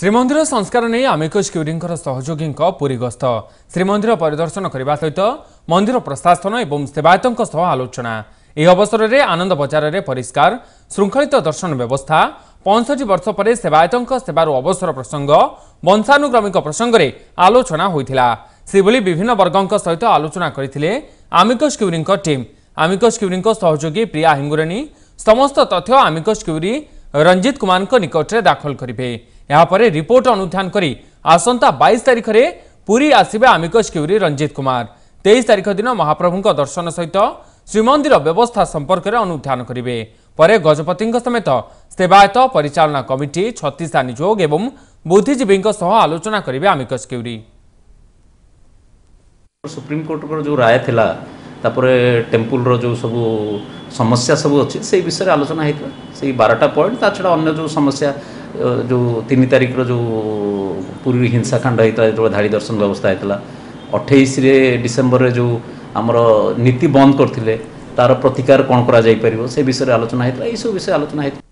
श्रीमंदिर संस्कार नहीं आमिकस क्यूरी सहयोगी पुरी गस्त श्रीमंदिर परिदर्शन करने सहित मंदिर प्रशासन और सेवायतों आलोचना। यह अवसर में आनंद बजार में परिष्कार श्रृंखलित दर्शन व्यवस्था 65 वर्ष पर सेवायतों सेवार अवसर प्रसंग वंशानुक्रमिक प्रसंग में आलोचना होता। सेभली विभिन्न वर्गों सहित आलोचना करते आमिकस क्यूरी टीम। आमिकस क्यूरी सहयोगी प्रिया हिंगुरानी समस्त तथ्य आमिकस क्यूरी रंजित कुमार निकट में दाखल करेंगे। यापर रिपोर्ट अनुधान करी आसंता 22 तारिख में पुरी आसिबे आमिकस क्यूरी रंजित कुमार। 23 तारिख दिन महाप्रभु दर्शन सहित श्रीमंदिर व्यवस्था संपर्क में अनुधान करेंगे। पर गजपति समेत सेवायत परिचालना कमिटी छत्तीसा नियोग एवं बुद्धिजीवी आलोचना करेंगे आमिकस क्यूरी। सुप्रीम कोर्ट को जो राय थिला तापर टेम्पल रो जो सब समस्या सब अच्छे से विषय आलोचना होता से 12टा पॉइंट ता छड़ा अन्य जो समस्या जो 3 तारिख रो जो पूरी हिंसाकांड होता जो धाड़ी दर्शन व्यवस्था होता 28 डिसेम्बर जो आमर नीति बंद करथिले तार प्रतिकार कौन करा जाई परिबो से विषय आलोचना होता। यही सब विषय आलोचना होता।